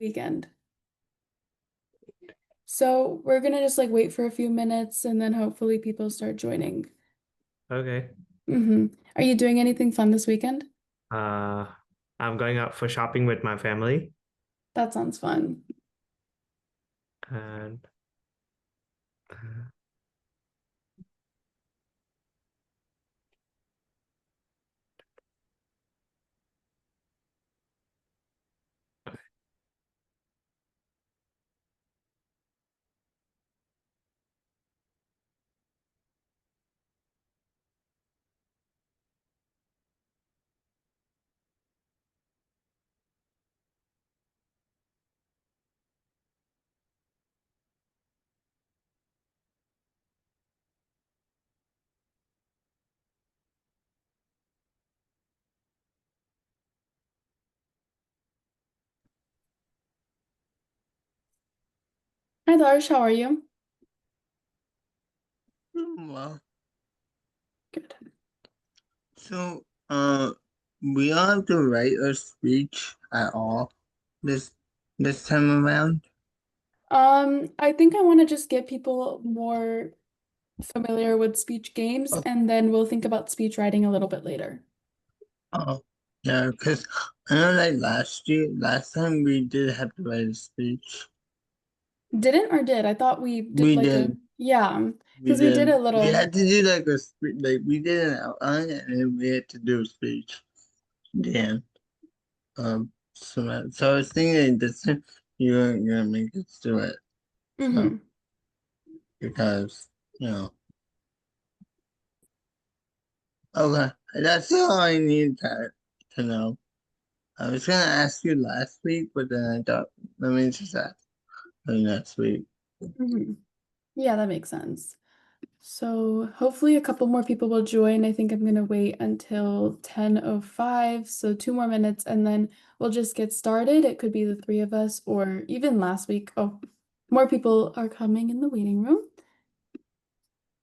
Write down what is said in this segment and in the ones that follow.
weekend. So we're gonna just like wait for a few minutes and then hopefully people start joining. Okay. Are you doing anything fun this weekend? Uh, I'm going out for shopping with my family, That sounds fun. and Hi Darsh, how are you? Well, Good. so we don't have to write a speech at all this this time around. I think I want to just get people more familiar with speech games Oh, and then we'll think about speech writing a little bit later. oh yeah, because I know like last time we did have to write a speech. Didn't or did? I thought we did We like a, did, yeah, we because we did did. a We little. had to do like a speech, like we did an outline and then we had to do a speech. Yeah. So I was thinking this time you're gonna make us do it. So Hmm. because you know. Okay, that's all I need to know. I was gonna ask you last week, but then I thought, let me just ask you next week. Hmm. Yeah, that makes sense. So hopefully a couple more people will join. I think I'm gonna wait until 10:05, so 2 more minutes, and then we'll just get started. It could be the three of us, or even last week. Oh, more people are coming in the waiting room.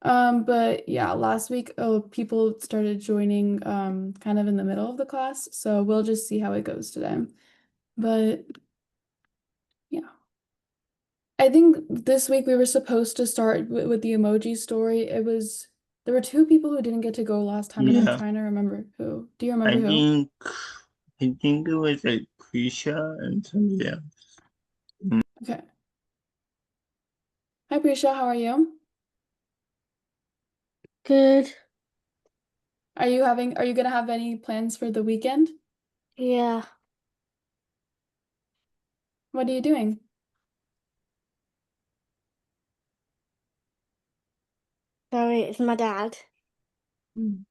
But yeah, last week, people started joining kind of in the middle of the class, so we'll just see how it goes today. But yeah. I think this week we were supposed to start with the emoji story. There were two people who didn't get to go last time, and I'm Yeah, trying to remember who. Do you remember I who? think I think it was like Krisha and somebody else. Mm. Okay. Hi, Prisha, how are you? Good. Are you gonna have any plans for the weekend? Yeah. What are you doing? Sorry, it's my dad. Mm.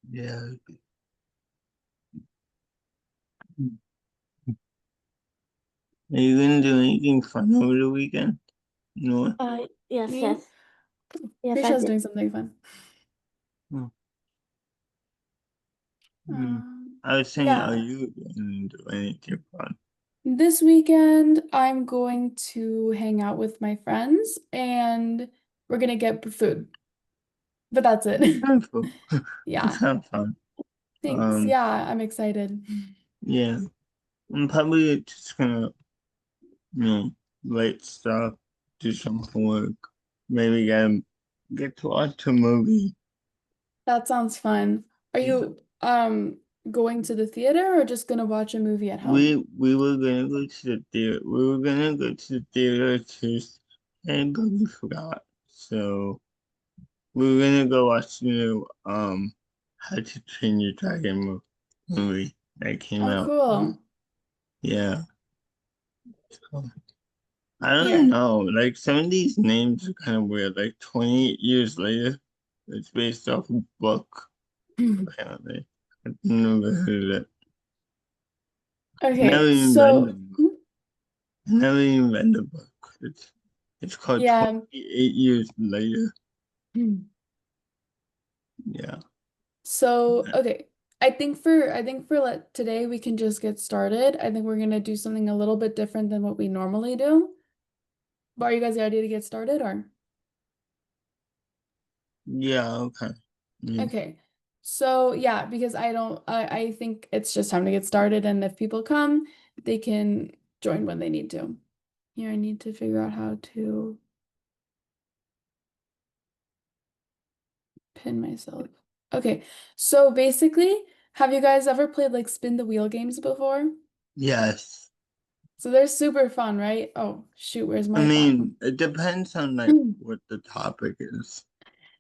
Yeah. Are you gonna do anything fun over the weekend? No. Yes, Me? yes. Yes, I Prisha's did. doing something fun. Hmm. Hmm. Um, I was saying, are yeah. you gonna do anything fun? This weekend, I'm going to hang out with my friends and we're gonna get food. But that's it. Sounds fun. That Yeah. sounds fun. Thanks. Um, Yeah, I'm excited. yeah, I'm probably just gonna write stuff, do some homework, maybe get to watch a movie. That sounds fun. Are Yeah. you going to the theater or just gonna watch a movie at home? We were gonna go to the theater. We were gonna go to the theater too, and but we forgot. So we were gonna go watch the new How to Train Your Dragon movie that came Oh, out. cool. Yeah. I don't Yeah. know. Like some of these names are kind of weird. Like 28 years later, it's based off a book. Apparently, I've never heard of it. Never Okay, even read the so book. Never even read the book. It's called yeah. 28 Years Later. Yeah. So okay. I think for today we can just get started. I think we're gonna do something a little bit different than what we normally do. But are you guys ready to get started or? Yeah. Okay. Yeah. Okay. So yeah, because I think it's just time to get started, and if people come, they can join when they need to. Here I need to figure out how to pin myself. Okay. So basically, have you guys ever played like spin the wheel games before? Yes. So they're super fun, right? Oh, shoot, where's I my mean, phone? it depends on like what the topic is.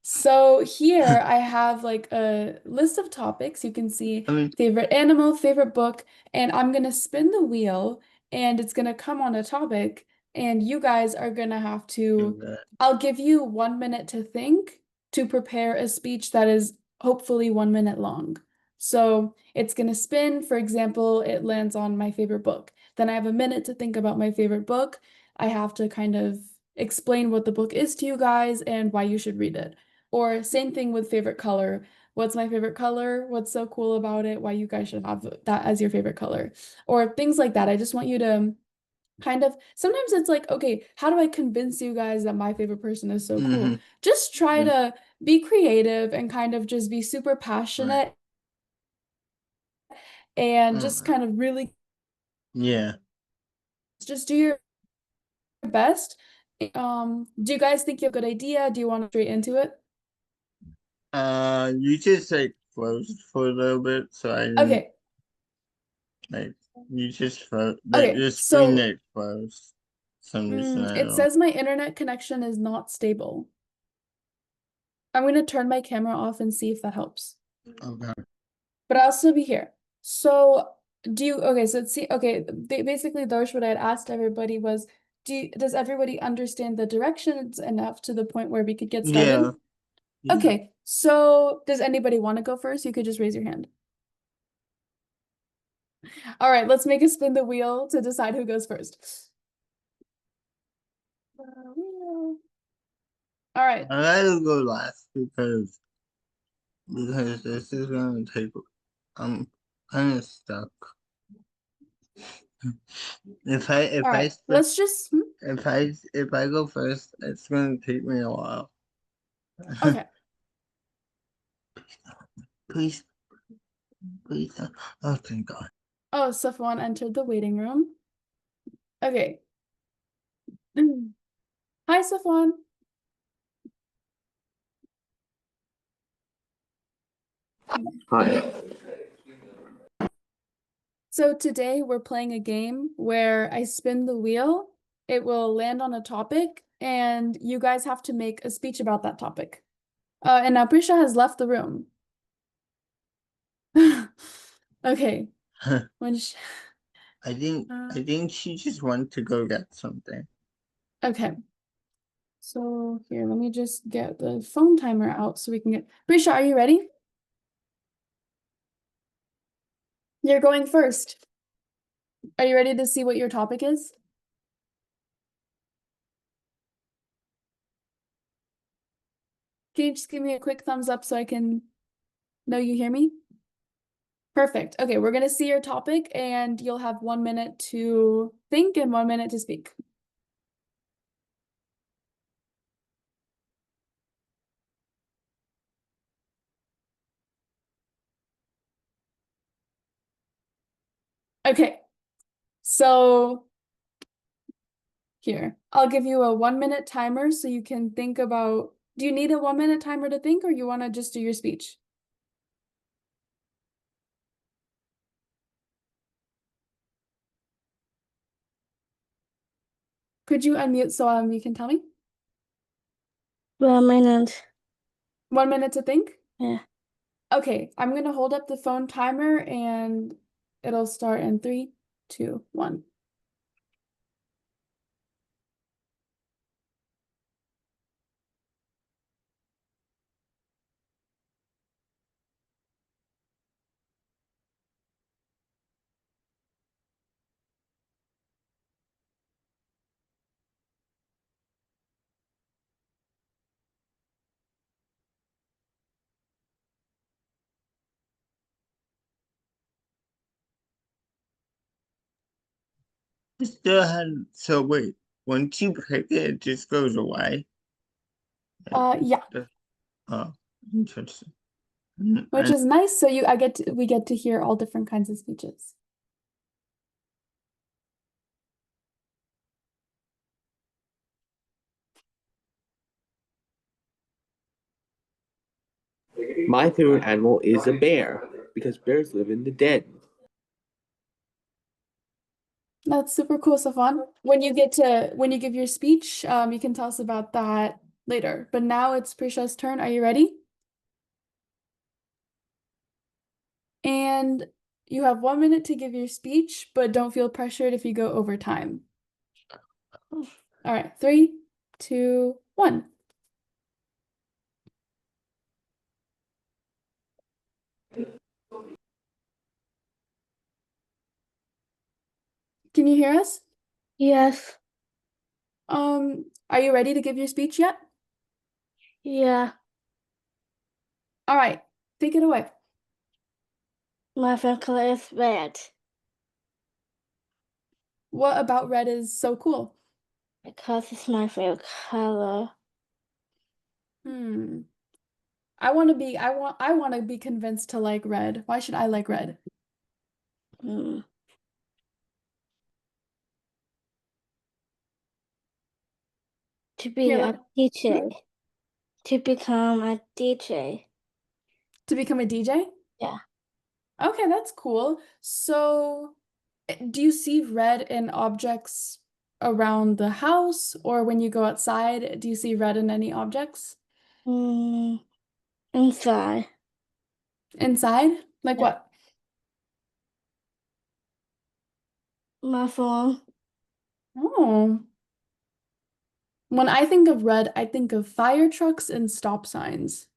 So here I have like a list of topics. You can see I mean, favorite animal, favorite book, and I'm gonna spin the wheel and it's gonna come on a topic, and you guys are gonna have to, I'll give you 1 minute to think to prepare a speech that is hopefully 1 minute long. So it's gonna spin, for example, it lands on my favorite book. Then I have a minute to think about my favorite book. I have to kind of explain what the book is to you guys and why you should read it. Or same thing with favorite color. What's my favorite color? What's so cool about it? Why you guys should have that as your favorite color? Or things like that. I just want you to kind of, sometimes it's like, okay, how do I convince you guys that my favorite person is so cool? Just try to be creative and kind of just be super passionate and just kind of really yeah. just do your best. Do you guys think you have a good idea? Do you want to straight into it? You just like froze for a little bit, so I didn't Okay. like you just froze. Like Okay. the screen So like froze. For some reason I it don't. says my internet connection is not stable. I'm going to turn my camera off and see if that helps. Okay. But I'll still be here. So okay, so basically Darsh, what I had asked everybody was, does everybody understand the directions enough to the point where we could get started? Yeah. Yeah. Okay, so does anybody want to go first? You could just raise your hand. All right, let's make a spin the wheel to decide who goes first. All right. I gotta go last because this is gonna take. I'm kind of stuck. If I if All I right. sp- Let's just if I go first, it's gonna take me a while. okay. Please, please. Oh, thank God. Oh, Safwan entered the waiting room. Okay. Hi, Safwan. Hi. So today we're playing a game where I spin the wheel, it will land on a topic, and you guys have to make a speech about that topic. And now Prisha has left the room. Okay. When she... I think she just went to go get something. Okay. So here, let me just get the phone timer out so we can get... Prisha, are you ready? You're going first. Are you ready to see what your topic is? Can you just give me a quick thumbs up so I can know you hear me? Perfect. Okay, we're gonna see your topic and you'll have 1 minute to think and 1 minute to speak. Okay, so here, I'll give you a 1 minute timer so you can think about, do you need a 1 minute timer to think or you wanna just do your speech? Could you unmute so you can tell me? 1 minute. 1 minute to think? Yeah. Okay, I'm gonna hold up the phone timer and it'll start in 3, 2, 1. It still had, so wait, once you pick it, it just goes away. Yeah, Oh, interesting. which is nice. So we get to hear all different kinds of speeches. My favorite animal is a bear because bears live in the den. That's super cool, Safan. When you give your speech, you can tell us about that later. But now it's Prisha's turn. Are you ready? And you have 1 minute to give your speech, but don't feel pressured if you go over time. All right, 3, 2, 1. Can you hear us? Yes. Are you ready to give your speech yet? Yeah. All right, take it away. My favorite color is red What about red is so cool? because it's my favorite color. I want to be convinced to like red. Why should I like red? Hmm. To be Here, a DJ. To become a DJ. to become a DJ? Yeah. Okay, that's cool. So, do you see red in objects around the house, or when you go outside, do you see red in any objects? Inside. Inside? Like Yeah. what? My phone. Oh. When I think of red, I think of fire trucks and stop signs.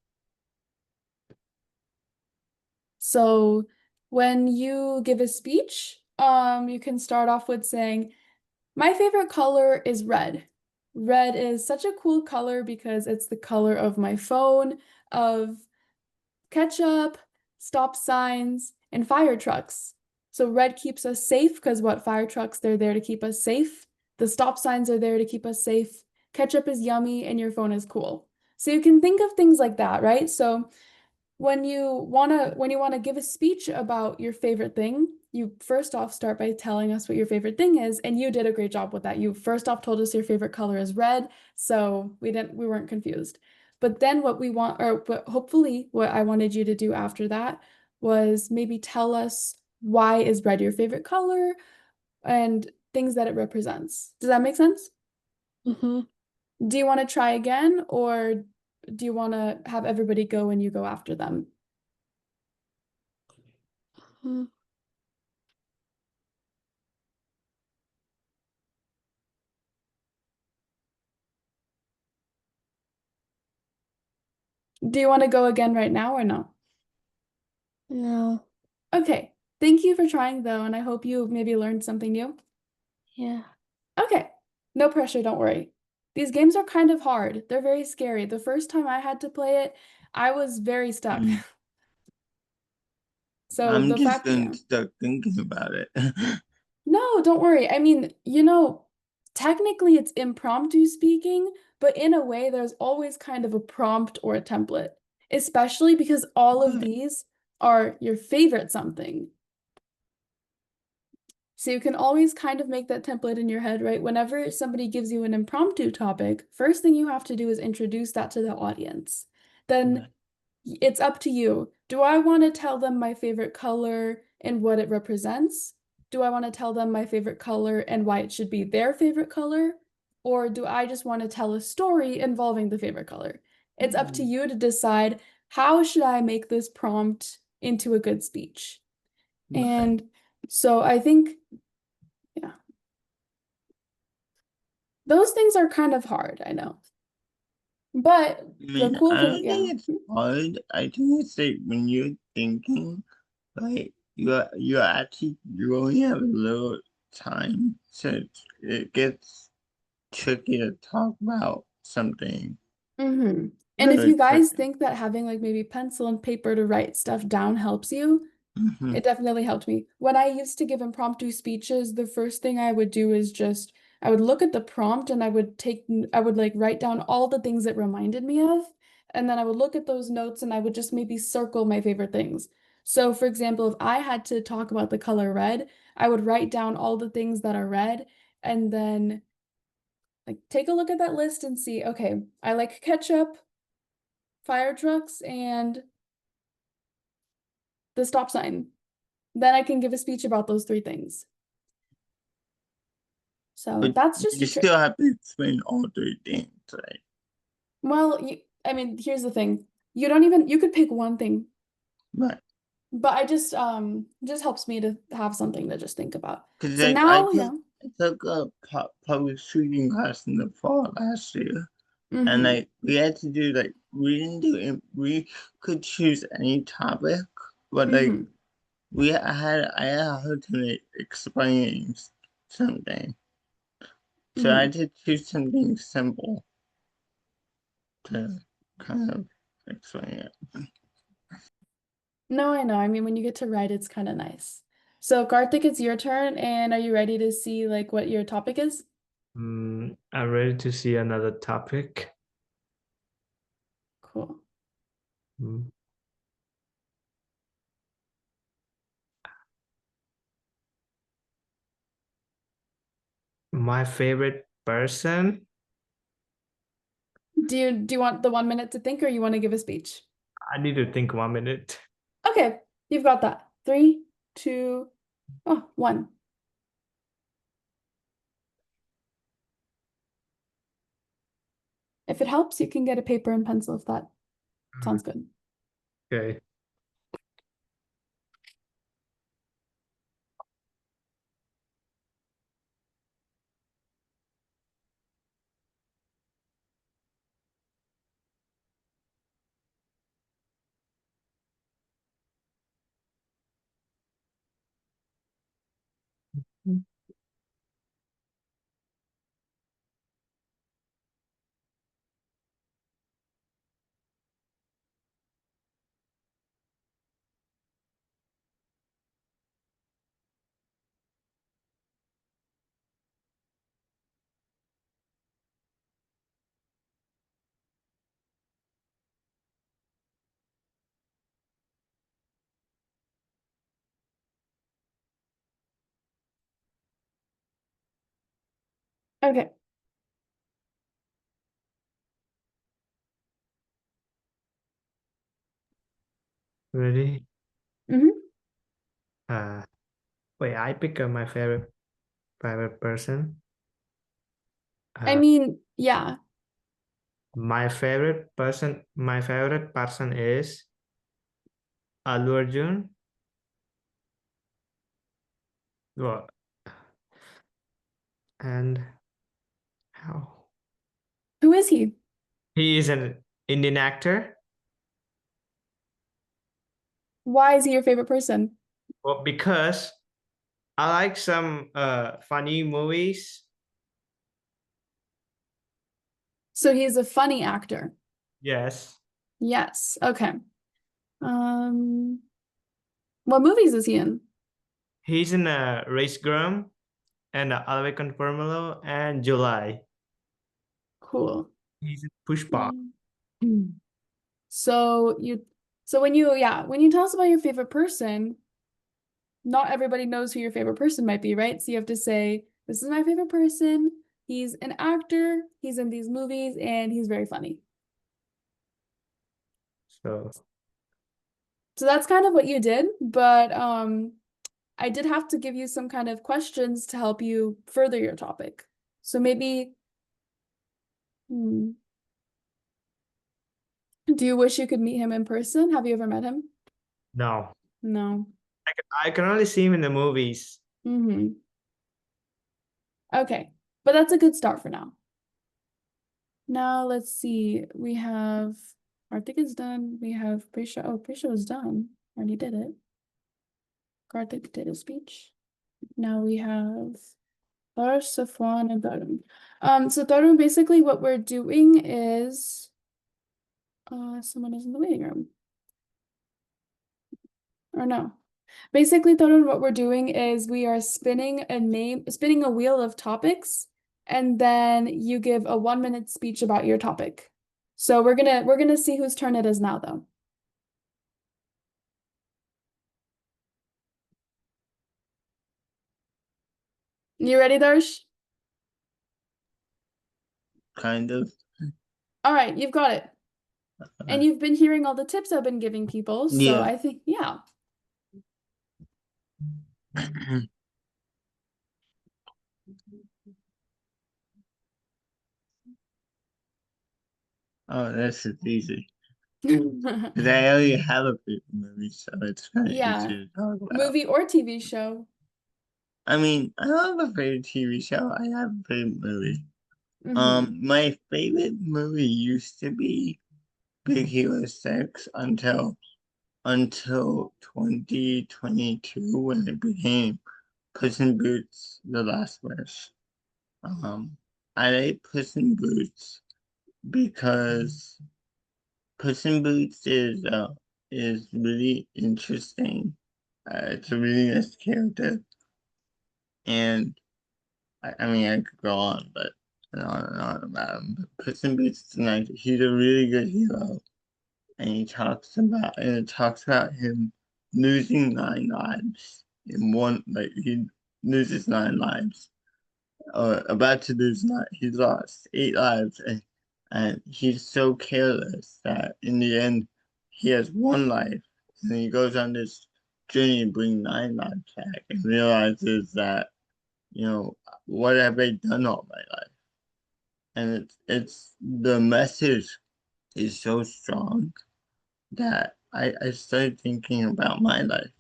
So when you give a speech, you can start off with saying, my favorite color is red. Red is such a cool color because it's the color of my phone, of ketchup, stop signs, and fire trucks. So red keeps us safe because what fire trucks, they're there to keep us safe. The stop signs are there to keep us safe. Ketchup is yummy and your phone is cool. So you can think of things like that, right? So when you wanna give a speech about your favorite thing, you first off start by telling us what your favorite thing is, and you did a great job with that. You first off told us your favorite color is red, so we weren't confused. But then but hopefully what I wanted you to do after that was maybe tell us why is red your favorite color and things that it represents. Does that make sense? Mm-hmm. Do you want to try again, or do you want to have everybody go and you go after them? Mm-hmm. Do you want to go again right now or no? No. Okay. Thank you for trying though, and I hope you maybe learned something new. Yeah. Okay. No pressure, don't worry. These games are kind of hard. They're very scary. The first time I had to play it, I was very stuck. So I'm the just fact, getting yeah. stuck thinking about it. No, don't worry. I mean, technically it's impromptu speaking, but in a way, there's always kind of a prompt or a template, especially because all of these are your favorite something. So you can always kind of make that template in your head, right? Whenever somebody gives you an impromptu topic, first thing you have to do is introduce that to the audience. Then it's up to you. Do I want to tell them my favorite color and what it represents? Do I want to tell them my favorite color and why it should be their favorite color? Or do I just want to tell a story involving the favorite color? It's up to you to decide, how should I make this prompt into a good speech? And so I think, yeah, those things are kind of hard, I know. But the cool I thing, don't yeah. think it's hard. I think it's like when you're thinking, like you actually you only have a little time, so it gets tricky to talk about something. And if Really you guys tricky. think that having like maybe pencil and paper to write stuff down helps you, Mhm. It definitely helped me. When I used to give impromptu speeches, the first thing I would do is just I would look at the prompt and I would like write down all the things it reminded me of, and then I would look at those notes and I would just maybe circle my favorite things. So, for example, if I had to talk about the color red, I would write down all the things that are red and then like take a look at that list and see, okay, I like ketchup, fire trucks, and the stop sign. Then I can give a speech about those three things. So But that's just you a trick. still have to explain all three things, right? Well, I mean, here's the thing. You could pick one thing, Right. but I just helps me to have something to just think about. Because So like now, yeah. I took a public speaking class in the fall last year, and Mm-hmm. like we had to do like we could choose any topic, but like Mm-hmm. I had a hard time like, explaining something, so I Mm-hmm. had to choose something simple to kind of explain it. No, I know. I mean, when you get to write, it's kind of nice. So Karthik, it's your turn, and are you ready to see like what your topic is? I'm ready to see another topic. Cool. Mm. My favorite person. Do you want the 1 minute to think, or you want to give a speech? I need to think 1 minute. Okay, you've got that. 3, 2, 1. If it helps, you can get a paper and pencil if that sounds good. Okay. Okay. Ready? Mm-hmm. Wait, I pick my favorite person. I mean, yeah. My favorite person is Allu Arjun. Well, and how? Who is he? He is an Indian actor. Why is he your favorite person? Well, because I like some funny movies. So he's a funny actor. Yes. Yes. Okay. Um, what movies is he in? He's in a Race Grum and Alve Conformalo and July. Cool. He's in Pushpa. Mm. So when you tell us about your favorite person, not everybody knows who your favorite person might be, right? So you have to say, this is my favorite person. He's an actor, he's in these movies, and he's very funny. So So that's kind of what you did, but I did have to give you some kind of questions to help you further your topic. So maybe, hmm, do you wish you could meet him in person? Have you ever met him? no, No. I can only see him in the movies. Mm-hmm. Okay, but that's a good start for now. Now let's see. We have Karthik is done. We have Prisha. Oh, Prisha was done. Already did it. Karthik did a speech. Now we have Harsh, Safwan, and Tarun. So Tarun, basically what we're doing is someone is in the waiting room. Or no. Basically, Torun, what we're doing is we are spinning a wheel of topics, and then you give a 1 minute speech about your topic. So we're gonna see whose turn it is now, though. You ready, Darsh? Kind of. All right, you've got it. And you've been hearing all the tips I've been giving people, so Yeah. I think, yeah. Oh, this is easy. Because I already have a favorite movie, so it's kind of Yeah. easy to talk about. Movie or TV show. I mean, I don't have a favorite TV show. I have a favorite movie. Mhm. My favorite movie used to be Big Hero 6 until 2022 when it became Puss in Boots: The Last Wish. I like Puss in Boots because Puss in Boots is really interesting. It's a really nice character, and I mean I could go on, but on and on about him. But Puss in Boots is nice. He's a really good hero, and it talks about him losing 9 lives in one. Like he loses 9 lives, or about to lose 9. He lost 8 lives, and he's so careless that in the end he has 1 life, and he goes on this journey to bring 9 lives back, and realizes that what have I done all my life? And it's the message is so strong that I started thinking about my life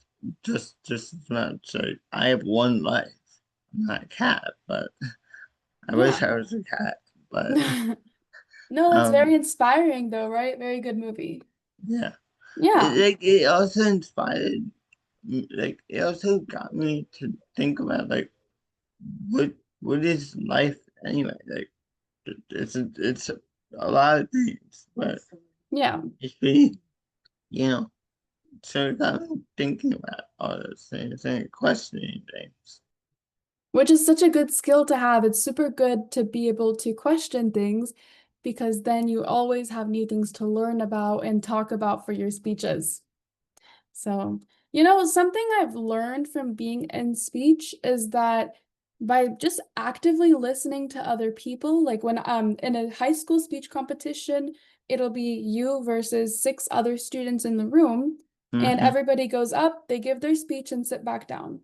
just as much. Like I have 1 life. I'm not a cat, but I wish Yeah. I was a cat. But No, that's very um inspiring though, right? Very good movie. yeah. Yeah. It also inspired like it also got me to think about like what is life anyway? Like it's a lot of things, but Yeah. it's really, you know, so it got me thinking about all those things and questioning things. Which is such a good skill to have. It's super good to be able to question things because then you always have new things to learn about and talk about for your speeches. So, something I've learned from being in speech is that by just actively listening to other people, like when in a high school speech competition, it'll be you versus 6 other students in the room, and Mm-hmm. everybody goes up, they give their speech and sit back down.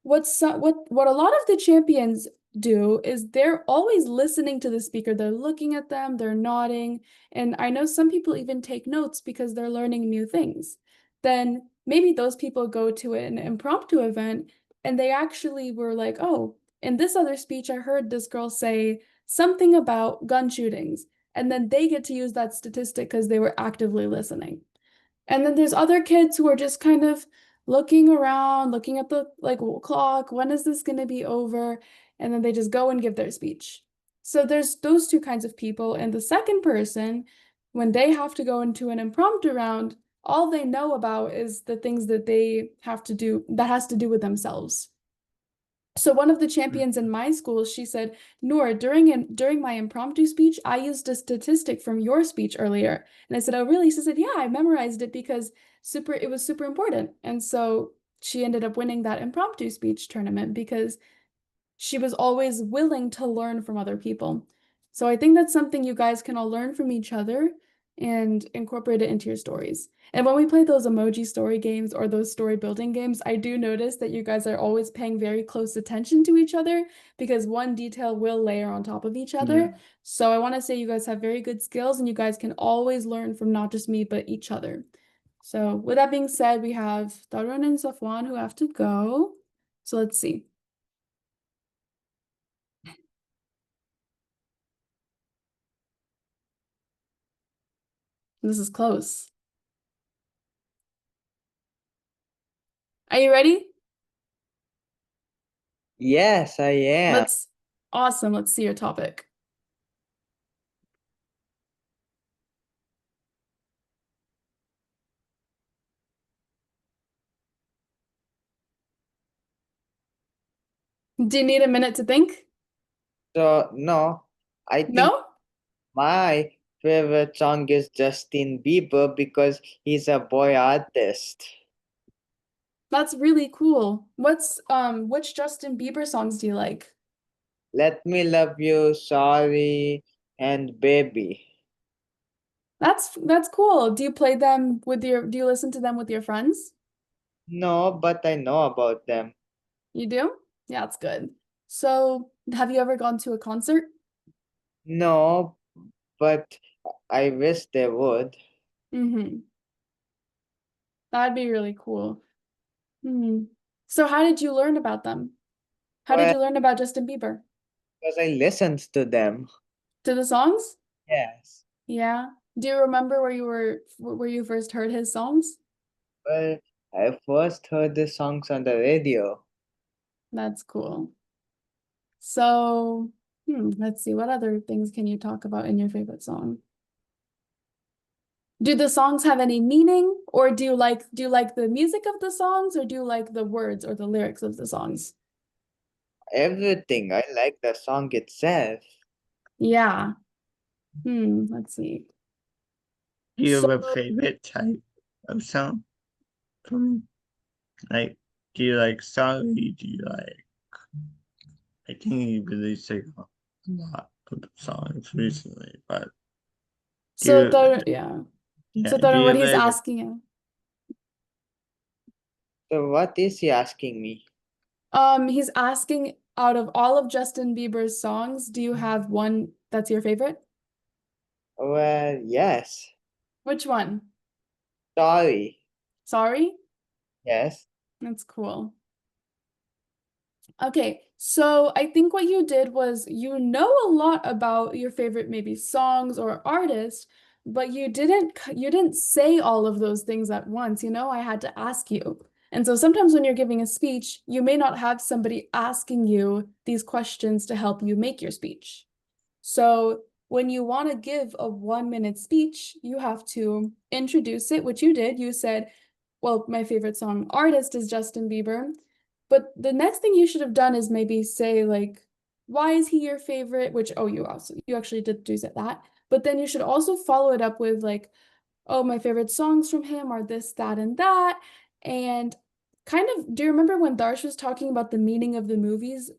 What a lot of the champions do is they're always listening to the speaker. They're looking at them, they're nodding, and I know some people even take notes because they're learning new things. Then maybe those people go to an impromptu event and they actually were like, "Oh, in this other speech I heard this girl say something about gun shootings." And then they get to use that statistic because they were actively listening. And then there's other kids who are just kind of looking around, looking at the clock, when is this going to be over? And then they just go and give their speech. So there's those two kinds of people. And the second person, when they have to go into an impromptu round, all they know about is the things that they have to do that has to do with themselves. So one of the champions in my school, she said, Noor, during my impromptu speech, I used a statistic from your speech earlier. And I said, oh, really? She said, yeah, I memorized it because it was super important. And so she ended up winning that impromptu speech tournament because she was always willing to learn from other people. So I think that's something you guys can all learn from each other and incorporate it into your stories. And when we play those emoji story games or those story building games, I do notice that you guys are always paying very close attention to each other because one detail will layer on top of each other. Yeah. So I want to say you guys have very good skills and you guys can always learn from not just me, but each other. So with that being said, we have Darun and Safwan who have to go. So let's see. This is close. Are you ready? Yes, I am. Awesome. Let's see your topic. Do you need a minute to think? So no, I think No? my favorite song is Justin Bieber because he's a boy artist. That's really cool. Which Justin Bieber songs do you like? Let Me Love You, Sorry, and Baby. That's cool. Do you play them with do you listen to them with your friends? No, but I know about them. You do? Yeah, it's good. So, have you ever gone to a concert? No, but I wish they would. Mm-hmm. That'd be really cool. Hmm. So how did you learn about them? How did Well, you learn about Justin Bieber? because I listened to them. To the songs? Yes. Yeah. Do you remember where you first heard his songs? Well, I first heard the songs on the radio. That's cool. So, let's see, what other things can you talk about in your favorite song? Do the songs have any meaning, or do you like the music of the songs, or do you like the words or the lyrics of the songs? Everything. I like the song itself. Yeah. Let's see. Do you have a So, favorite type of song? Like, do you like sorry? Do you like? I think he released like a lot of songs recently, but do so you? yeah. Yeah, So do Tarun, you what have he's like? asking you. So what is he asking me? He's asking out of all of Justin Bieber's songs, do you have one that's your favorite? Well, yes. Which one? Sorry. Sorry? Yes. That's cool. Okay, so I think what you did was you know a lot about your favorite maybe songs or artists, but you didn't say all of those things at once, I had to ask you. And so sometimes when you're giving a speech, you may not have somebody asking you these questions to help you make your speech. So when you want to give a 1-minute speech, you have to introduce it, which you did. You said, well, my favorite song artist is Justin Bieber. But the next thing you should have done is maybe say, like, why is he your favorite? Which, oh, you actually did do that. But then you should also follow it up with, like, oh, my favorite songs from him are this, that, and that. And kind of, do you remember when Darsh was talking about the meaning of the movies,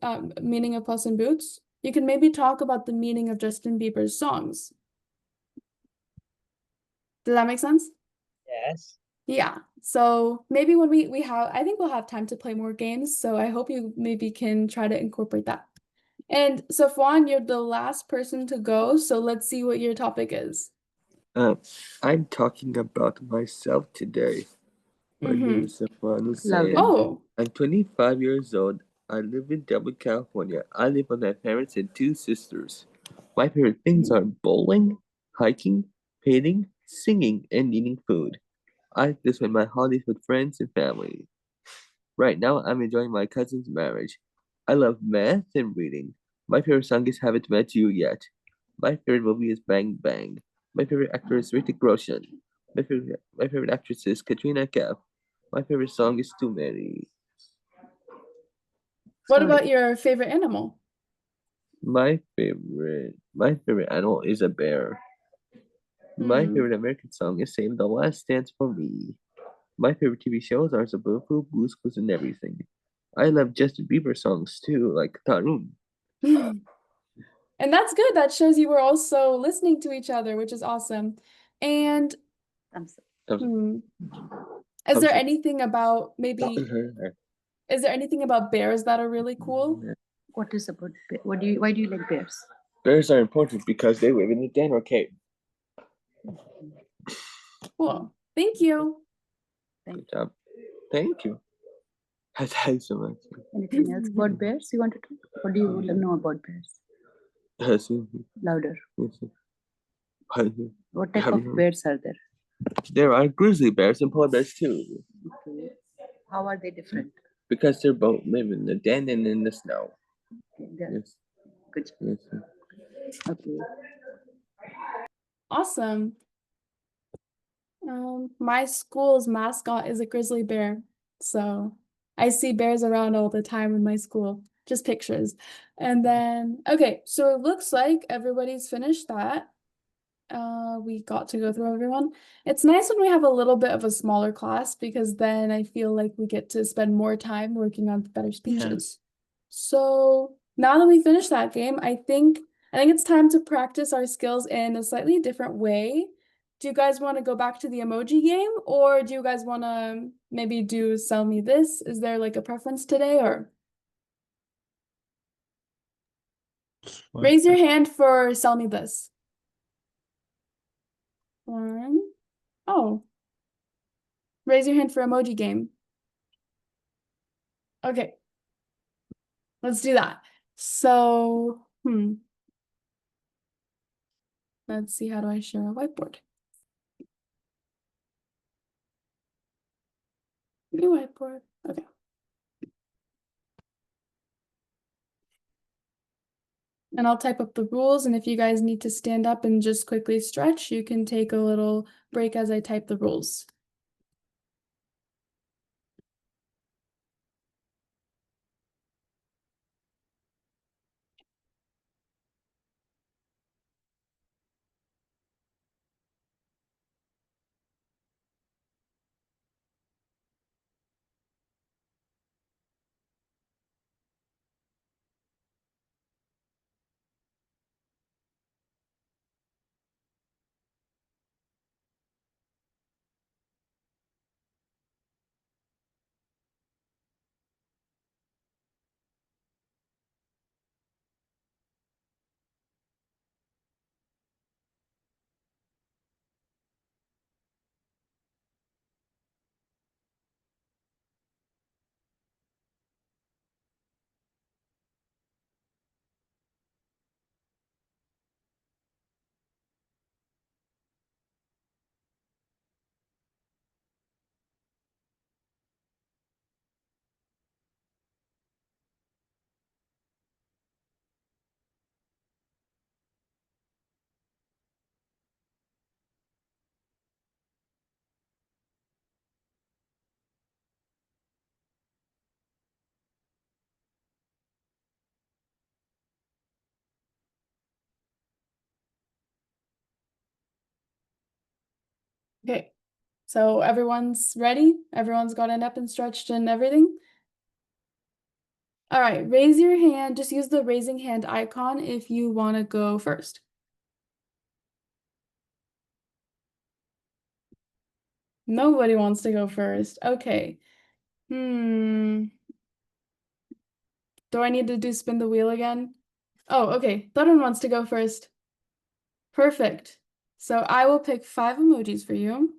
meaning of Puss in Boots? You can maybe talk about the meaning of Justin Bieber's songs. Does that make sense? Yes. Yeah. So maybe when we have, I think we'll have time to play more games. So I hope you maybe can try to incorporate that. And so Fwan, you're the last person to go. So let's see what your topic is. I'm talking about myself today. My name is Safwan Hussein. Oh, I'm 25 years old. I live in Dublin, California. I live with my parents and 2 sisters. My favorite things are bowling, hiking, painting, singing, and eating food. I like to spend my holidays with friends and family. Right now, I'm enjoying my cousin's marriage. I love math and reading. My favorite song is Haven't Met You Yet. My favorite movie is Bang Bang. My favorite actor is Hrithik Roshan. My favorite actress is Katrina Kaif. My favorite song is Too Many. what about your favorite animal? My favorite animal is a bear. My favorite American song is Save the Last Dance for Me. My favorite TV shows are Zabufu, Blue's Clues, and everything. I love Justin Bieber songs too, like Tarun. And that's good. That shows you were also listening to each other, which is awesome. And Thumbs- is there thumbs up. anything about is there anything about bears that are really cool? What is about why do you like bears? Bears are important because they live in the Denver cave. Cool. Thank you. Good job. Thank you. Thanks so much. Anything else about bears you want to talk? What do you know about bears? Louder. What type of bears are there? There are grizzly bears and polar bears too. Okay. How are they different? Because they're both live in the den and in the snow. Okay, yeah. Yes. Good job. Yes. Okay. Awesome. My school's mascot is a grizzly bear. So I see bears around all the time in my school. just pictures. And then, okay, so it looks like everybody's finished that. We got to go through everyone. It's nice when we have a little bit of a smaller class because then I feel like we get to spend more time working on better speeches. So now that we finished that game, I think it's time to practice our skills in a slightly different way. Do you guys want to go back to the emoji game, or do you guys want to maybe do sell me this? Is there like a preference today, or raise your hand for sell me this? One. Oh. Raise your hand for emoji game. Okay. Let's do that. So, let's see, how do I share a whiteboard? New whiteboard. Okay. And I'll type up the rules, and if you guys need to stand up and just quickly stretch, you can take a little break as I type the rules. Okay, so everyone's ready? Everyone's gotten up and stretched and everything? All right, raise your hand. Just use the raising hand icon if you want to go first. Nobody wants to go first. Okay. Do I need to do spin the wheel again? Oh, okay. Thorun wants to go first. Perfect. So I will pick 5 emojis for you.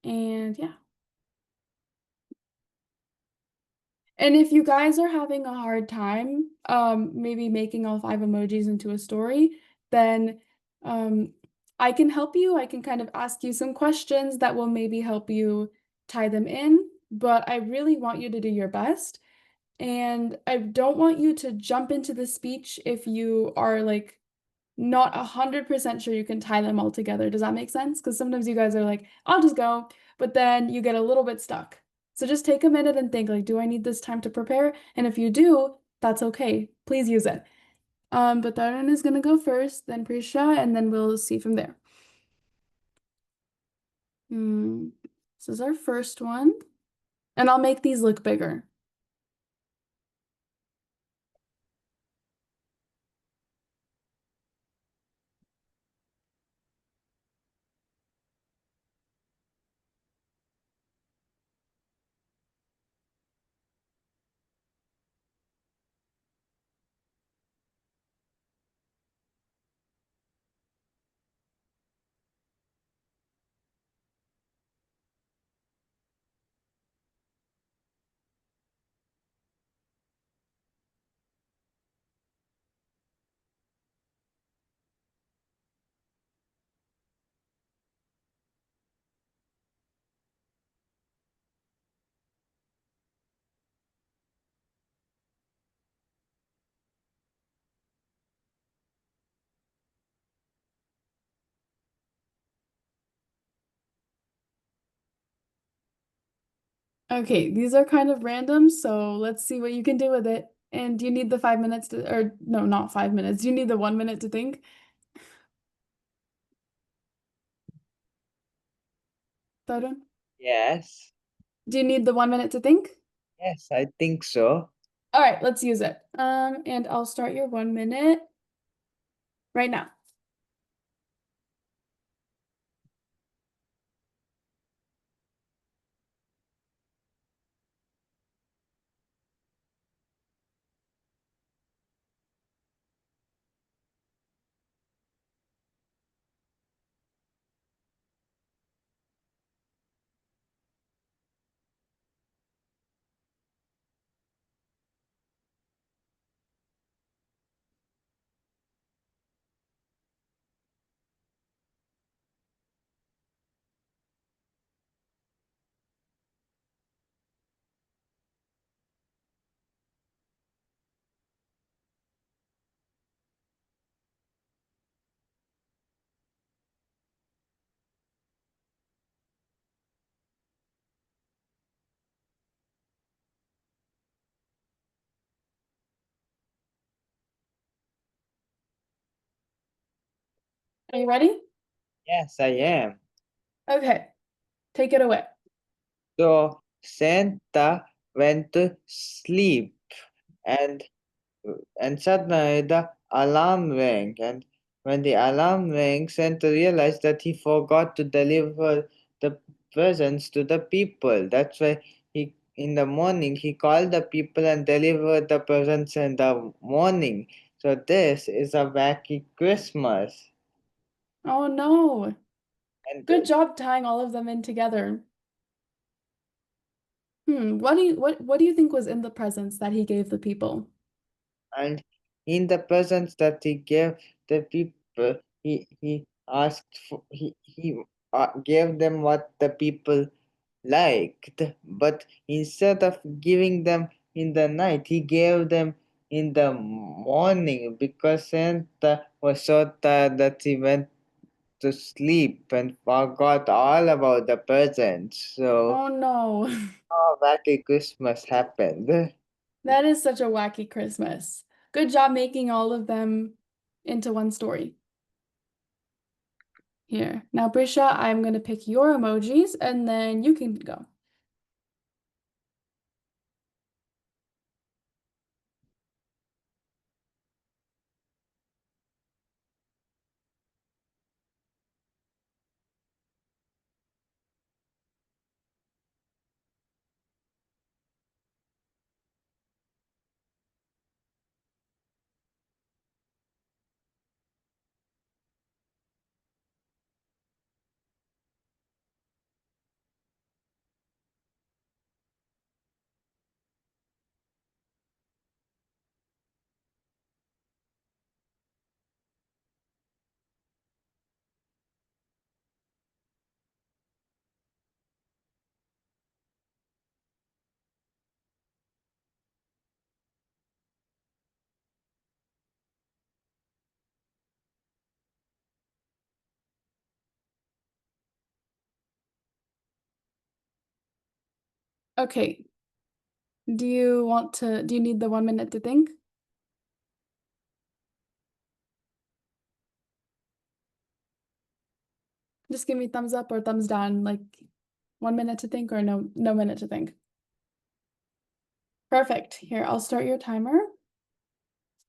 And yeah. And if you guys are having a hard time, maybe making all 5 emojis into a story, then I can help you. I can kind of ask you some questions that will maybe help you tie them in, but I really want you to do your best. And I don't want you to jump into the speech if you are like not 100% sure you can tie them all together. Does that make sense? Because sometimes you guys are like, I'll just go, but then you get a little bit stuck. So just take a minute and think like, do I need this time to prepare? And if you do, that's okay. Please use it. But Darren is gonna go first, then Prisha, and then we'll see from there. This is our first one. And I'll make these look bigger. Okay, these are kind of random, so let's see what you can do with it. And do you need the 5 minutes to, or no, not 5 minutes. Do you need the 1 minute to think? Tarun? Yes. Do you need the 1 minute to think? Yes, I think so. All right, let's use it. And I'll start your 1 minute right now. Are you ready? Yes, I am. Okay, take it away. So Santa went to sleep and suddenly the alarm rang, and when the alarm rang, Santa realized that he forgot to deliver the presents to the people. That's why he in the morning he called the people and delivered the presents in the morning. So this is a wacky Christmas. Oh no. And Good job tying all of them in together. What do you think was in the presents that he gave the people? and in the presents that he gave the people, he asked for he gave them what the people liked, but instead of giving them in the night, he gave them in the morning because Santa was so tired that he went to sleep and forgot all about the presents. So, Oh no. oh, wacky Christmas happened. That is such a wacky Christmas. Good job making all of them into one story. Here. Now, Brisha, I'm going to pick your emojis and then you can go. Okay. Do you need the 1 minute to think? Just give me thumbs up or thumbs down, like 1 minute to think or no minute to think. Perfect. Here, I'll start your timer.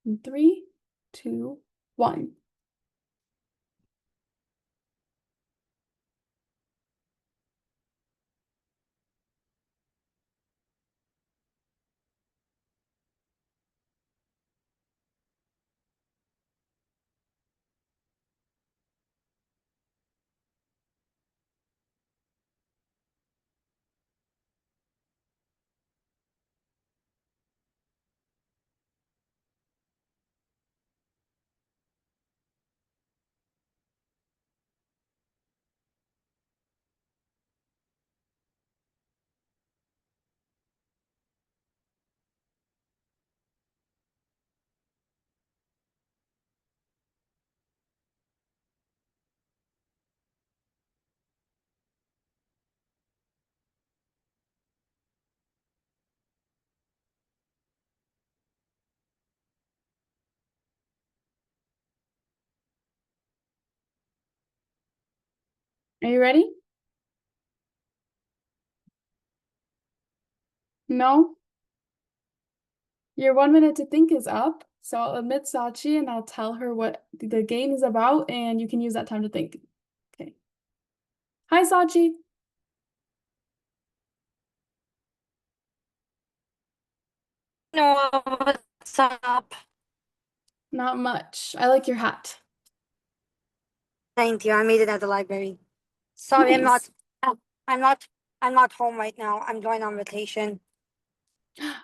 In 3, 2, 1. Are you ready? No? Your 1 minute to think is up. So I'll admit Sachi and I'll tell her what the game is about, and you can use that time to think. Okay. Hi, Sachi. No, what's up? Not much. I like your hat. Thank you. I made it at the library. Sorry, Nice. I'm not home right now. I'm going on vacation.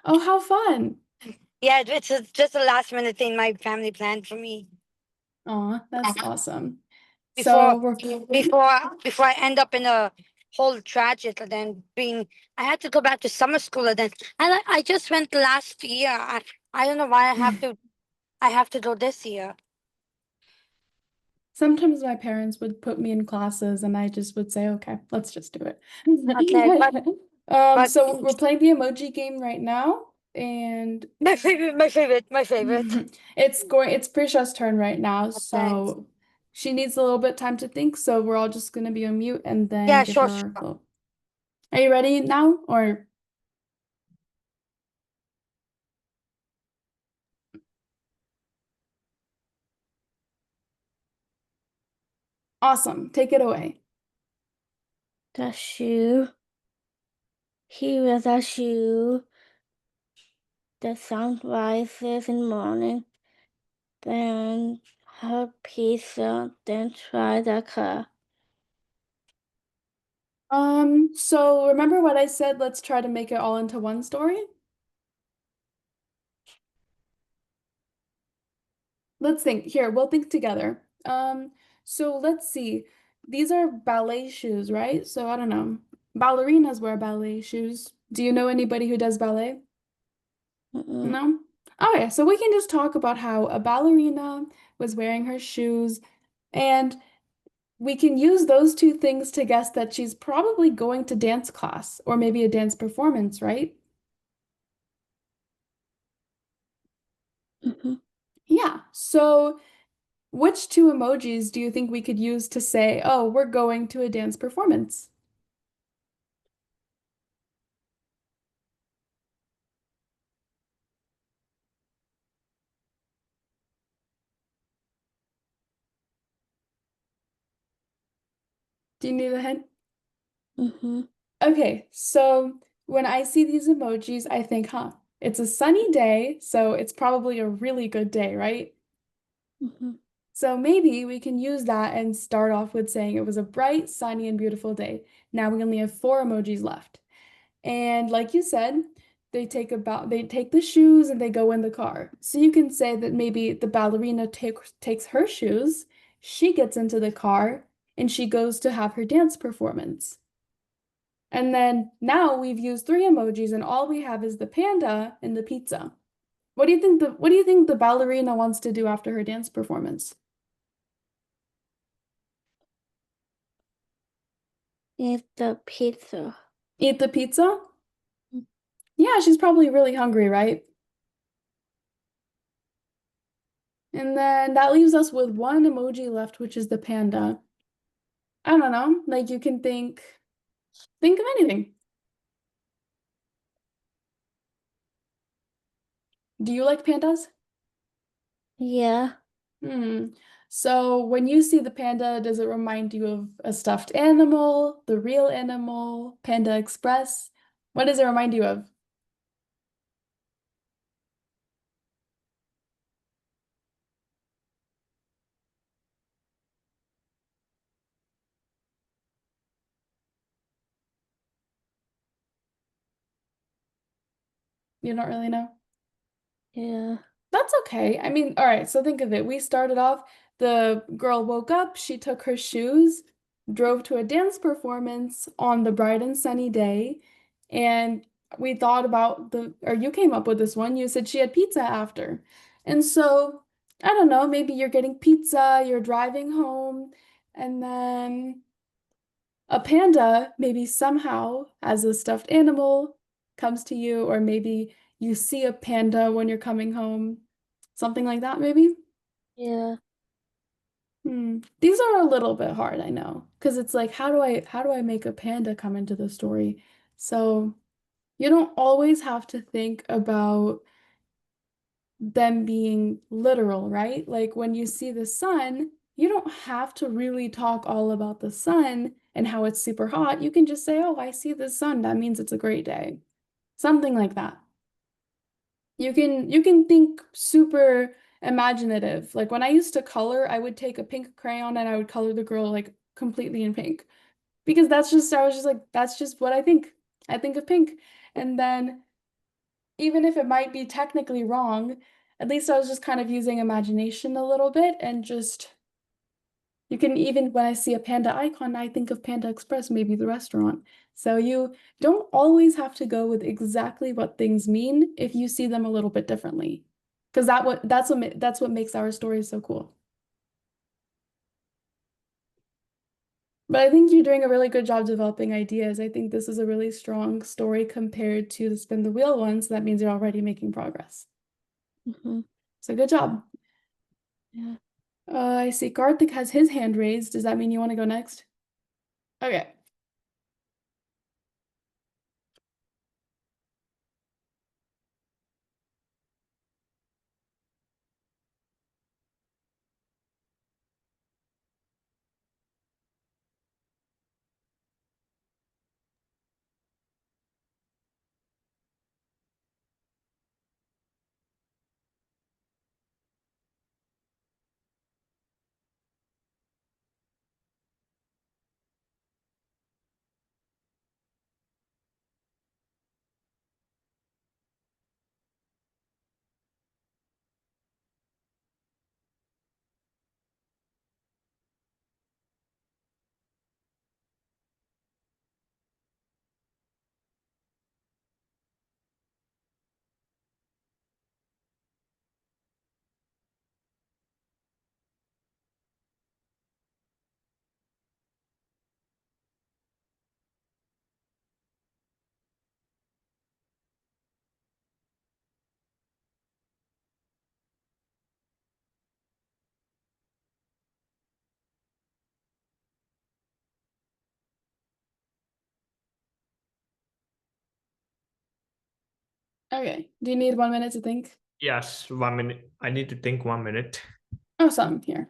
Oh, how fun. Yeah, just a last minute thing my family planned for me. Aw, that's awesome. Before So we're before I end up in a whole tragedy and then I had to go back to summer school and then I just went last year. I don't know why I have to go this year. sometimes my parents would put me in classes and I just would say, okay, let's just do it. Okay, but So we're playing the emoji game right now, and my favorite. it's Prisha's turn right now, Thanks. so she needs a little bit time to think, so we're all just gonna be on mute and then Yeah, give sure, her sure. well, are you ready now or awesome, take it away. The shoe. He wears a shoe. The sun rises in the morning. Then her pizza. Then try the car. So remember what I said, let's try to make it all into one story? Let's think. Here, we'll think together. So let's see. These are ballet shoes, right? So I don't know. Ballerinas wear ballet shoes. Do you know anybody who does ballet? Mm-mm. No? Okay, so we can just talk about how a ballerina was wearing her shoes, and we can use those two things to guess that she's probably going to dance class or maybe a dance performance, right? Mm-hmm. Yeah. So which two emojis do you think we could use to say, oh, we're going to a dance performance? Do you need a hint? Mm-hmm. Okay, so when I see these emojis, I think, huh, it's a sunny day, so it's probably a really good day, right? Mm-hmm. So maybe we can use that and start off with saying it was a bright, sunny, and beautiful day. Now we only have 4 emojis left. And like you said, they take the shoes and they go in the car. So you can say that maybe the ballerina takes her shoes, she gets into the car, and she goes to have her dance performance. And then now we've used 3 emojis and all we have is the panda and the pizza. What do you think the ballerina wants to do after her dance performance? Eat the pizza. Eat the pizza? Yeah, she's probably really hungry, right? And then that leaves us with 1 emoji left, which is the panda. I don't know, like you can think of anything. Do you like pandas? Yeah. So when you see the panda, does it remind you of a stuffed animal, the real animal, Panda Express? What does it remind you of? You don't really know? Yeah. That's okay. I mean, all right, so think of it. We started off, the girl woke up, she took her shoes, drove to a dance performance on the bright and sunny day, and we thought about or you came up with this one, you said she had pizza after. And so, I don't know, maybe you're getting pizza, you're driving home, and then a panda, maybe somehow, as a stuffed animal, comes to you, or maybe you see a panda when you're coming home. Something like that, maybe? Yeah. These are a little bit hard, I know, because it's like, how do I make a panda come into the story? So you don't always have to think about them being literal, right? Like when you see the sun, you don't have to really talk all about the sun and how it's super hot. You can just say, "Oh, I see the sun. That means it's a great day." Something like that. You can think super imaginative. Like when I used to color, I would take a pink crayon and I would color the girl like completely in pink. Because I was just like, that's just what I think. I think of pink. And then even if it might be technically wrong, at least I was just kind of using imagination a little bit and just you can even when I see a panda icon, I think of Panda Express, maybe the restaurant. So you don't always have to go with exactly what things mean if you see them a little bit differently. Because that's what makes our stories so cool. But I think you're doing a really good job developing ideas. I think this is a really strong story compared to the spin the wheel one, so that means you're already making progress. So good job. Yeah. I see Karthik has his hand raised. Does that mean you want to go next? Okay. Okay. Do you need 1 minute to think? Yes, 1 minute. I need to think 1 minute. Oh, some here.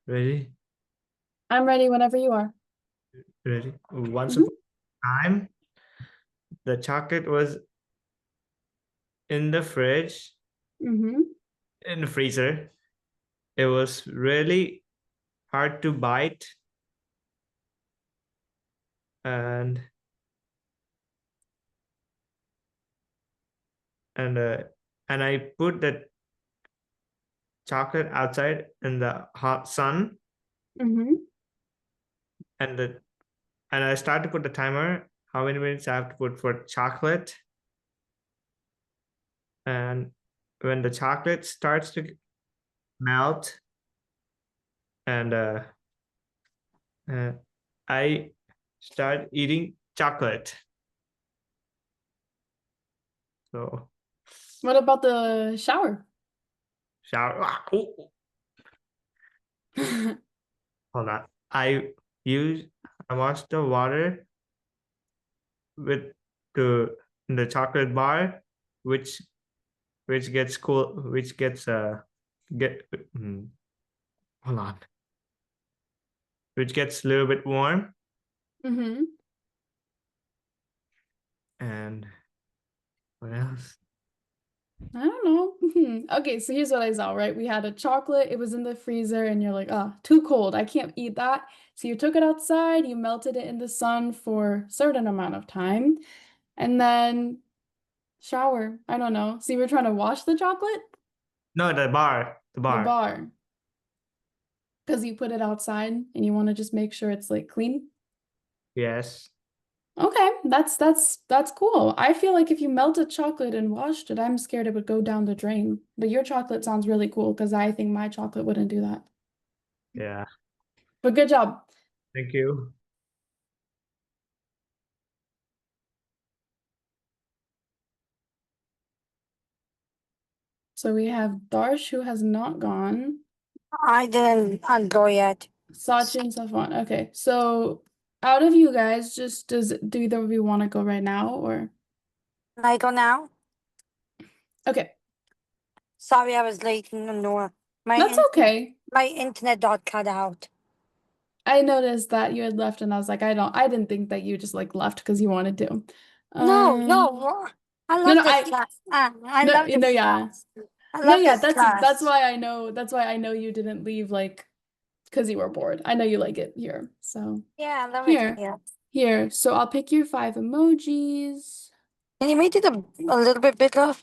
Ready? I'm ready whenever you are. Ready? Once Mhm. upon a time, the chocolate was in the fridge, Mm-hmm. in the freezer. It was really hard to bite, and and uh, and I put the chocolate outside in the hot sun, Mm-hmm. and I start to put the timer. How many minutes I have to put for chocolate? And when the chocolate starts to melt, and I start eating chocolate. So What about the shower? shower. Hold on. I wash the water with the chocolate bar, which which gets cool, which gets get hold on, which gets a little bit warm, Mm-hmm. and what else? I don't know. Okay, so here's what I saw, right? We had a chocolate, it was in the freezer, and you're like, oh, too cold. I can't eat that. So you took it outside, you melted it in the sun for a certain amount of time, and then shower. I don't know. So you were trying to wash the chocolate? No, the bar, the The bar. bar. Because you put it outside and you want to just make sure it's like clean. Yes. Okay, that's cool. I feel like if you melted chocolate and washed it, I'm scared it would go down the drain. But your chocolate sounds really cool because I think my chocolate wouldn't do that. Yeah. But good job. Thank you. So we have Darsh who has not gone. I didn't go yet. Sachi and Safwan. Okay, so out of you guys, do either of you want to go right now or Can I go now? okay. Sorry, I was late. No, That's okay. my internet got cut out. I noticed that you had left and I was like, I didn't think that you just like left because you wanted to. No, I love no, this class. I no, love no, this yeah. class. I No, love yeah, this that's class. why I know you didn't leave like because you were bored. I know you like it here. So Yeah, I love here, it here. here. So I'll pick your 5 emojis. Can you make it a little bit bigger?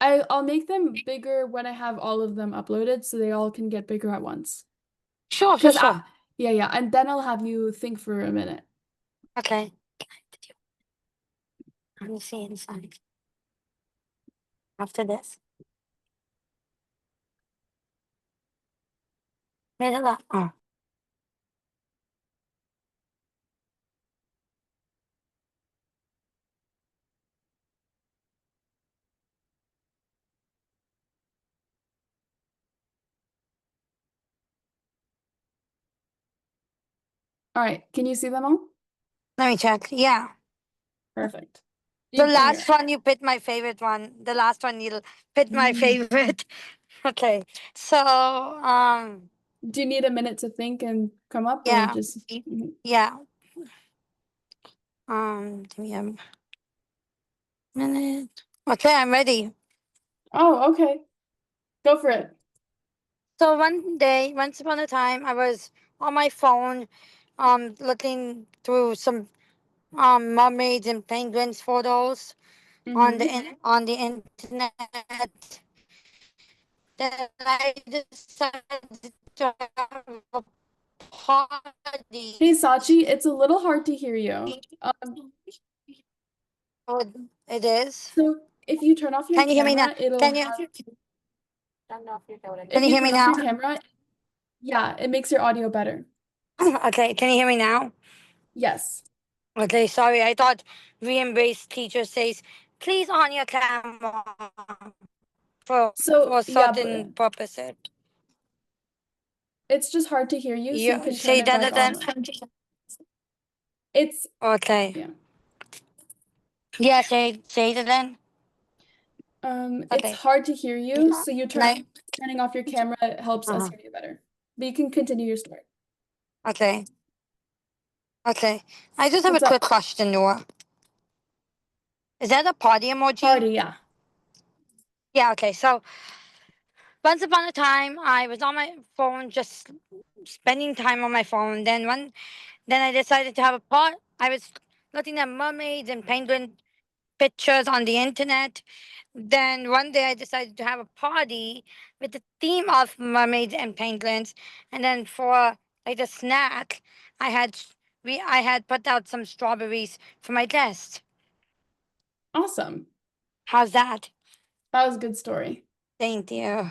I'll make them bigger when I have all of them uploaded so they all can get bigger at once. Sure. Yeah, and then I'll have you think for a minute. Okay. Let me see inside. After this. Middle. Oh. All right, can you see them all? Let me check. Yeah. Perfect. The You can last hear. one you picked my favorite one. The last one you picked my favorite. Okay. So Do you need a minute to think and come up or yeah. just Yeah. Give me a minute. Okay, I'm ready. Oh, okay. Go for it. So one day, once upon a time, I was on my phone, looking through some mermaids and penguins photos on Mhm. the internet. Then I decided to have a party. Hey, Sachi, it's a little hard to hear you. Oh, it is. So if you turn off your Can you hear me now? camera, it'll Can you? have, Can if you you hear me turn off now? your camera, yeah, it makes your audio better. Okay, can you hear me now? Yes. Okay, sorry. I thought re-embrace teacher says, please on your camera for So, yeah, certain purposes. it's just hard to hear you, so you You can turn say it that back again. on. It's Okay. yeah. Yeah, say it again. It's Okay. hard to hear you, so Like, turning off your camera helps us hear you better. But you can continue your story. okay. Okay. I just have a What's quick up? question, Noor. Is that a party emoji? Party, yeah. Yeah, okay. So once upon a time I was on my phone just spending time on my phone. Then I decided to have a part. I was looking at mermaids and penguin pictures on the internet. Then one day I decided to have a party with the theme of mermaids and penguins. And then for like a snack, I had put out some strawberries for my guest. Awesome. How's that? That was a good story. Thank you.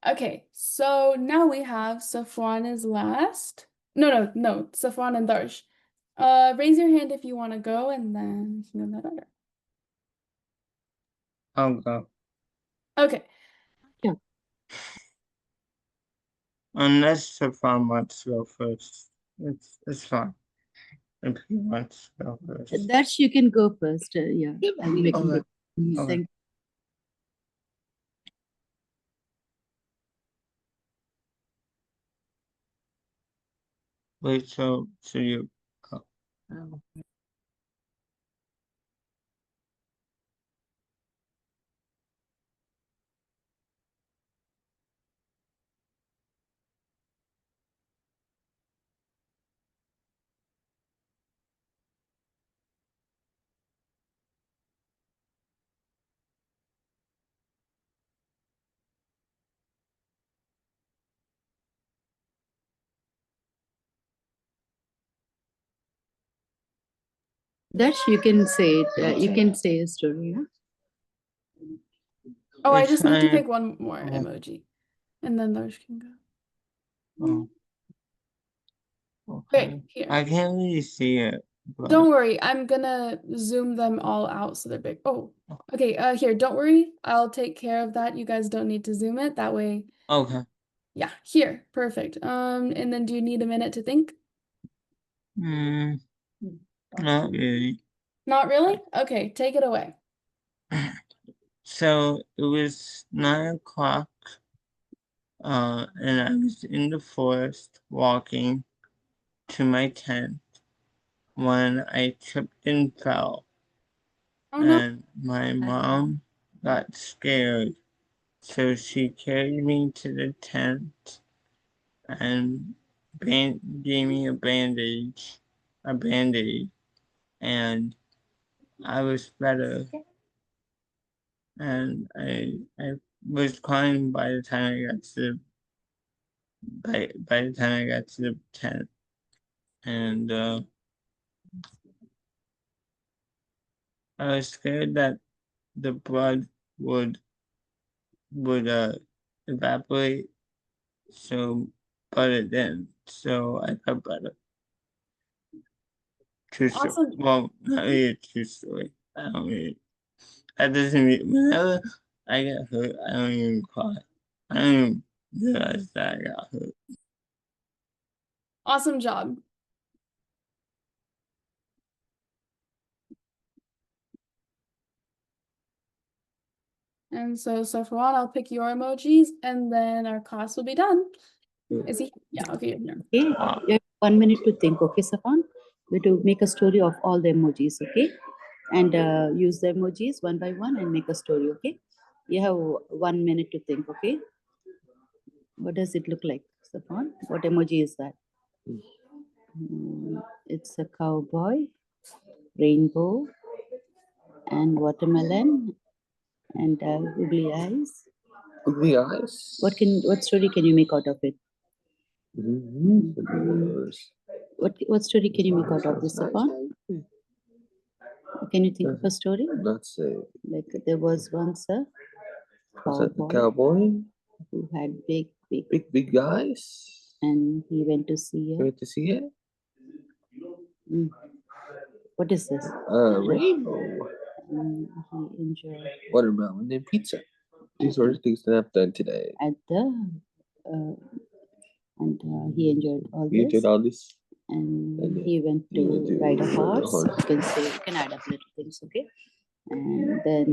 Okay, so now we have Safwan is last. No, Safwan and Darsh. Raise your hand if you want to go, and then we can go in that order. I'll go. Okay. Yeah. Unless Stefan wants to go first. It's fine. If he wants to go first. Darsh, you can go first. Yeah, I'll make Okay. it. Okay. Thank Wait, so you. Oh. Dash, you can say it. You can say a story. Yeah? Oh, I Which just need to one? pick one more Oh. emoji. And then those can go. Oh. Great, Okay. here. I can't really see it. But... Don't worry, I'm gonna zoom them all out so they're big. Oh, okay, here, don't worry. I'll take care of that. You guys don't need to zoom it. That way, Okay. yeah, here, perfect. And then do you need a minute to think? Not really. Not really? Okay, take it away. So it was 9 o'clock, and I was in the forest walking to my tent when I tripped and fell, Oh no. and my mom got scared, so she carried me to the tent and gave me a bandage, and I was better. And I was crying by the time I got to by the time I got to the tent, and I was scared that the blood would evaporate, so but it didn't. So I got better. True story. Awesome. Well, not really a true story. I don't really. That doesn't mean whenever I get hurt, I don't even cry. I don't even realize that I got hurt. Awesome job. And so Safwan, I'll pick your emojis and then our class will be done. Is he? Yeah, okay, you're here. Okay, you have 1 minute to think. Okay, Safan? We to make a story of all the emojis. Okay, and use the emojis one by one and make a story. Okay, you have 1 minute to think. Okay, what does it look like, Safan? What emoji is that? It's a cowboy, rainbow, and watermelon, and googly eyes. Googly eyes. What story can you make out of it? What story can you make out of this, Safan? Can you think of a story? Not say. Like there was once a Was that the cowboy cowboy? who had big, Big eyes. and he went to see You went to see it? what is this? Rainbow. He enjoyed Watermelon and pizza. These are the things that I've done today. at the he enjoyed all You this. enjoyed all this? And he went to ride a horse. You can add up little things, okay? And then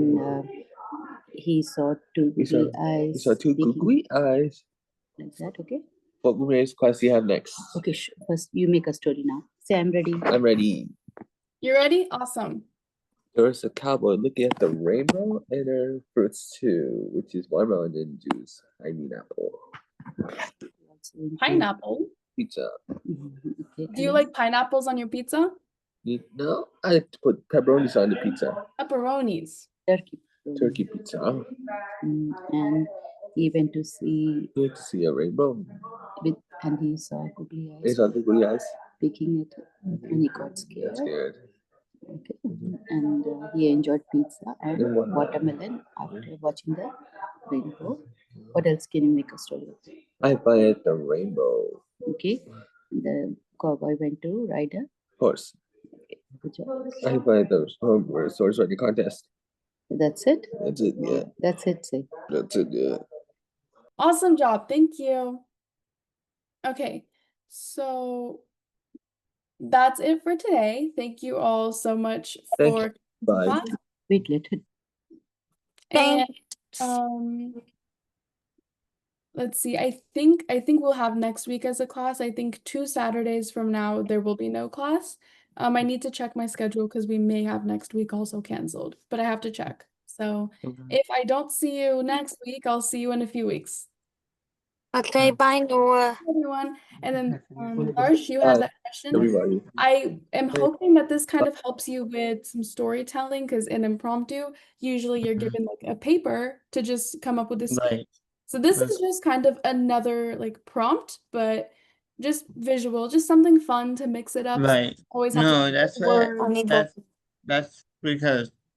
he saw two googly eyes. You saw two peeking googly eyes. like that, okay? What movie class do you have next? Okay, first you make a story now. Say I'm ready. I'm ready. You ready? Awesome. There was a cowboy looking at the rainbow and her fruits too, which is watermelon and juice. I mean apple. Pineapple. Pizza. Okay, Do you like pineapples on your pizza? No, I like to put pepperonis on the pizza. Pepperonis. Turkey pizza. And he went to see. You went to see a rainbow. And he saw googly eyes. He saw googly eyes. Peeking at it, and he got scared. Got scared. Okay, and he enjoyed pizza and watermelon after watching the rainbow. What else can you make a story of? I find the rainbow. Okay, the cowboy went to ride a Horse. Okay, good job. I find the sword riding contest. That's it. That's it. Yeah. That's it. Say. That's it. Yeah. Awesome job. Thank you. Okay, so that's it for today. Thank you all so much Thank for you. Bye. class. Wait, let it. And Thanks. let's see. I think we'll have next week as a class. I think 2 Saturdays from now there will be no class. I need to check my schedule because we may have next week also canceled, but I have to check. So if I don't see you next week, I'll see you in a few weeks. Okay, bye, Noor. Everyone. And then Darsh, you had Bye, that question. everybody. I am hoping that this kind of helps you with some storytelling because in impromptu, usually you're given like a paper to just come up with a speech. Right. So this is Right. just kind of another like prompt, but just visual, just something fun to mix it up. So Right. you always have to No, that's I need because